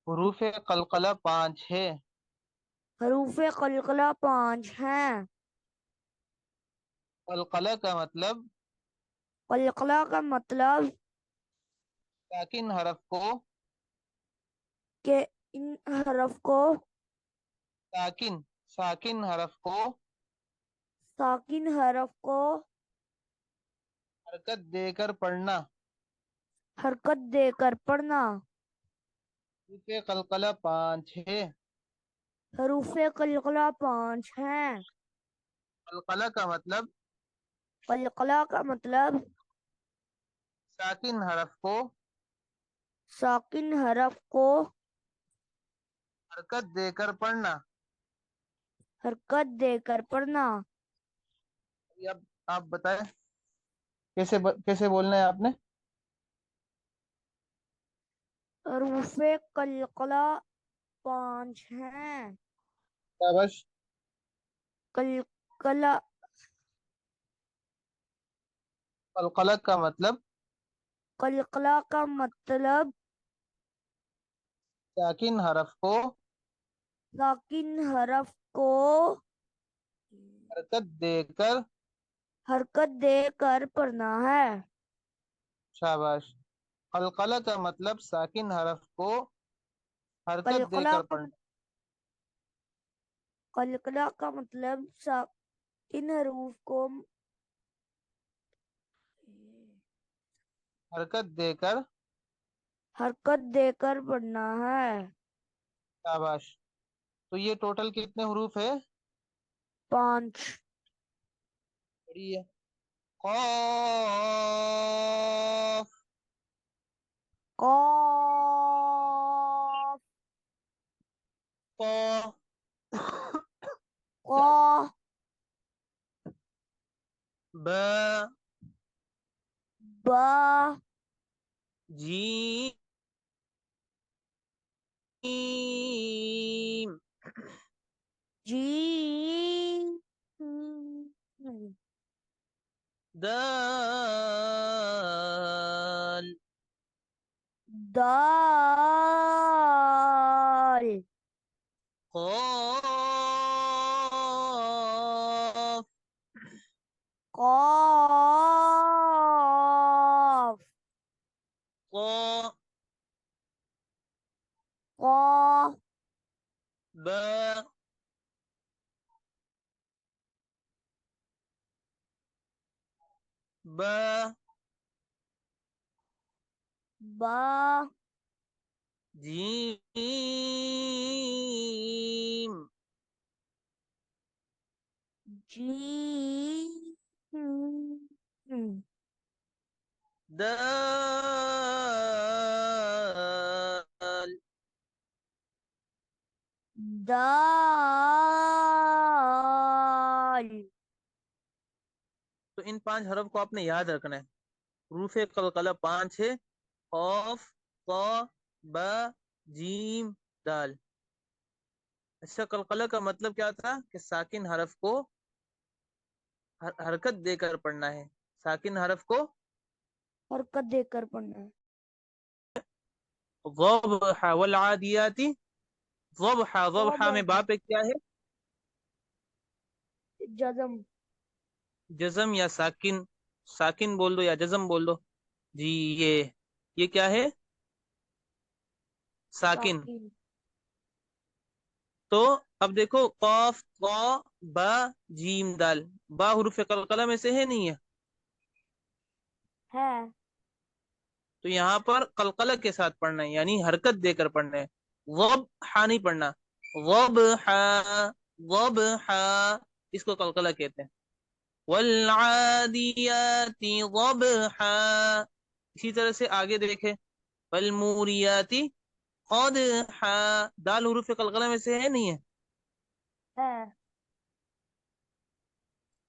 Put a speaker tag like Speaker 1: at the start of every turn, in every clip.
Speaker 1: حروف قلقلہ 5 ہے۔
Speaker 2: حروف قلقلہ 5 ہیں۔
Speaker 1: قلقلہ کا مطلب
Speaker 2: قلقلہ کا مطلب
Speaker 1: ساکن حرف کو
Speaker 2: کہ ان حرف کو
Speaker 1: ساکن ساکن حرف کو
Speaker 2: ساکن حرف کو
Speaker 1: حرکت دے کر پڑھنا۔
Speaker 2: حرکت دے کر پڑھنا۔
Speaker 1: حروف قلقلہ 5 ہے۔
Speaker 2: حروف قلقلہ 5 ہیں۔
Speaker 1: قلقلہ کا مطلب
Speaker 2: قلقلہ کا مطلب
Speaker 1: ساکن حرف کو
Speaker 2: ساکن حرف کو
Speaker 1: حرکت دے کر پڑھنا۔
Speaker 2: حرکت دے کر پڑھنا۔
Speaker 1: اب آپ بتائیں کیسے بولنا ہے آپ نے؟
Speaker 2: حروف قلقلہ 5 ہیں۔
Speaker 1: شاباش۔
Speaker 2: قلقلہ
Speaker 1: قلقلہ کا مطلب
Speaker 2: قلقلہ کا مطلب
Speaker 1: ساکن حرف کو
Speaker 2: ساکن حرف کو
Speaker 1: حرکت دے کر
Speaker 2: پڑھنا ہے۔
Speaker 1: شاباش۔ قلقلہ کا مطلب ساکن حرف کو حرکت دے کر پڑھنا۔
Speaker 2: قلقلہ کا مطلب ساکن حروف کو
Speaker 1: حرکت
Speaker 2: دے کر پڑھنا ہے۔
Speaker 1: شاباش۔ تو یہ ٹوٹل کتنے حروف ہے؟
Speaker 2: 5۔
Speaker 1: بڑی ہے۔ قاف
Speaker 2: قاف
Speaker 1: قا
Speaker 2: قاف
Speaker 1: با
Speaker 2: با
Speaker 1: جیم
Speaker 2: جیم
Speaker 1: دال
Speaker 2: دال
Speaker 1: قاف
Speaker 2: قاف
Speaker 1: قا
Speaker 2: قاف
Speaker 1: با با
Speaker 2: با
Speaker 1: جیم
Speaker 2: جیم
Speaker 1: دال
Speaker 2: دال۔
Speaker 1: تو ان 5 حرف کو آپ نے یاد رکھنا ہے۔ حروف قلقلہ 5 ہے۔ قاف قا با جیم دال۔ اچھا، قلقلہ کا مطلب کیا تھا؟ کہ ساکن حرف کو حرکت دے کر پڑھنا ہے۔ ساکن حرف کو
Speaker 2: حرکت دے کر پڑھنا ہے۔
Speaker 1: ضبح والعادیات ضبح میں با پہ کیا ہے؟
Speaker 2: جزم۔
Speaker 1: جزم یا ساکن بول دو یا جزم بول دو جی۔ یہ کیا ہے؟ ساکن۔ تو اب دیکھو، قاف قا با جیم دال، با حروف قلقلہ میں سے ہے نہیں ہے؟ تو یہاں پر قلقلہ کے ساتھ پڑھنا ہے، یعنی حرکت دے کر پڑھنا ہے۔ ضبح نہیں پڑھنا، ضبح اس کو قلقلہ کہتے ہیں۔ والعادیات ضبحا، اسی طرح سے آگے دیکھیں، والموریات قدحا، دال حروف قلقلہ میں سے ہے نہیں ہے؟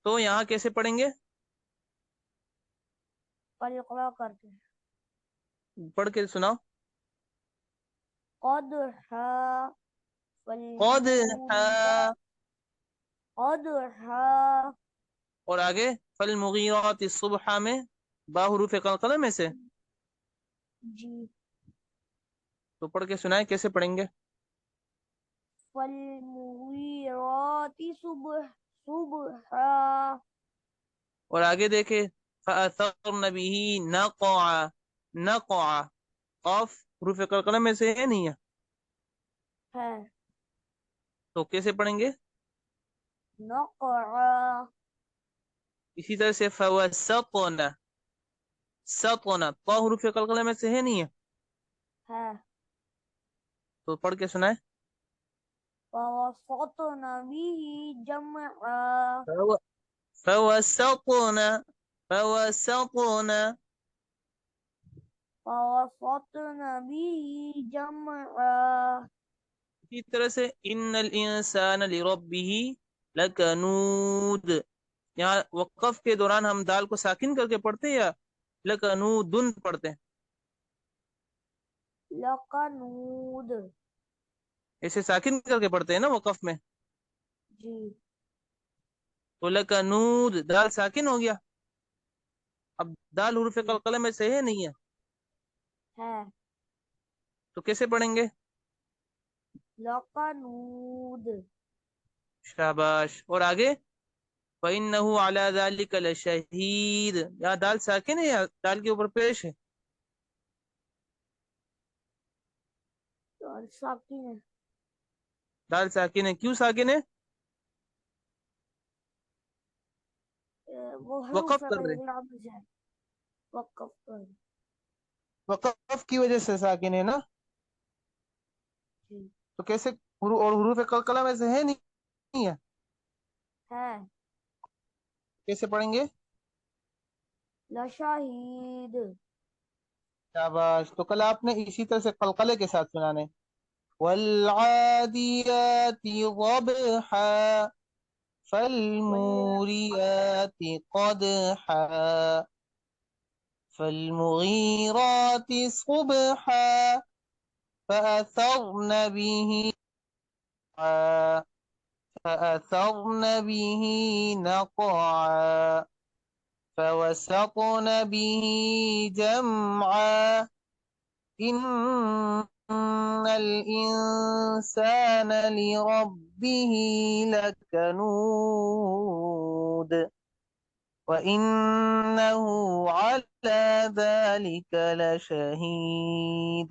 Speaker 1: تو یہاں کیسے پڑھیں گے؟
Speaker 2: قلقلہ کر کے۔
Speaker 1: پڑھ کے سناؤ۔
Speaker 2: قدحا
Speaker 1: قدحا،
Speaker 2: قدحا،
Speaker 1: اور آگے فالمغیرات الصبح میں با حروف قلقلہ میں سے؟
Speaker 2: جی۔
Speaker 1: تو پڑھ کے سنائے، کیسے پڑھیں گے؟
Speaker 2: فالمغیرات صبحا.
Speaker 1: اور آگے دیکھے فَأَثَرْنَ بِهِ نَقْعًا. نَقْعًا قاف حروف قلقلہ میں سے ہے نہیں ہے،
Speaker 2: ہے
Speaker 1: تو کیسے پڑھیں گے؟
Speaker 2: نقعا.
Speaker 1: اسی طرح سے فَوَسَطْنَ. سَطْنَ طا حروف قلقلہ میں سے ہے نہیں ہے،
Speaker 2: ہے
Speaker 1: تو پڑھ کے سنائے.
Speaker 2: فوسطن به جمعا.
Speaker 1: فَوَسَطْنَ. فَوَسَطْنَ.
Speaker 2: فوسطن به جمعا.
Speaker 1: اسی طرح سے ان الانسان لربه لکنود. یہاں وقف کے دوران ہم دال کو ساکن کر کے پڑھتے ہیں یا لکنودن پڑھتے ہیں؟
Speaker 2: لقنود.
Speaker 1: ایسے ساکن کر کے پڑھتے ہیں نا وقف میں.
Speaker 2: جی.
Speaker 1: تو لکنود دال ساکن ہو گیا. اب دال حروف
Speaker 2: جی
Speaker 1: قلقلہ میں سے ہے نہیں ہے،
Speaker 2: ہے
Speaker 1: تو کیسے پڑھیں گے؟
Speaker 2: لقنود.
Speaker 1: شاباش. اور آگے فَإِنَّهُ عَلَى ذَلِكَ لَشَهِيدٌ. یہاں دال ساکن ہے یا دال کے اوپر پیش ہے؟
Speaker 2: اور ساکن ہے.
Speaker 1: دال ساکن ہے. کیوں ساکن ہے؟
Speaker 2: وہ حروف
Speaker 1: وقف کر رہے،
Speaker 2: لامز ہے. وقف پر.
Speaker 1: وقف کی وجہ سے ساکن ہے نا.
Speaker 2: جی
Speaker 1: تو کیسے اور حروف قلقلہ میں سے ہے نہیں ہے،
Speaker 2: ہے
Speaker 1: کیسے پڑھیں گے؟
Speaker 2: لشہید.
Speaker 1: شاباش. تو کل آپ نے اسی طرح سے قلقلے کے ساتھ سنانے. والعادیات ضبحا فالموریات قدحا فالمغیرات صبحا فأثرن به فأثرن به نقعا فوسطن به جمعا إن الإنسان لربه لكنود وإنه على ذلك لشهيد.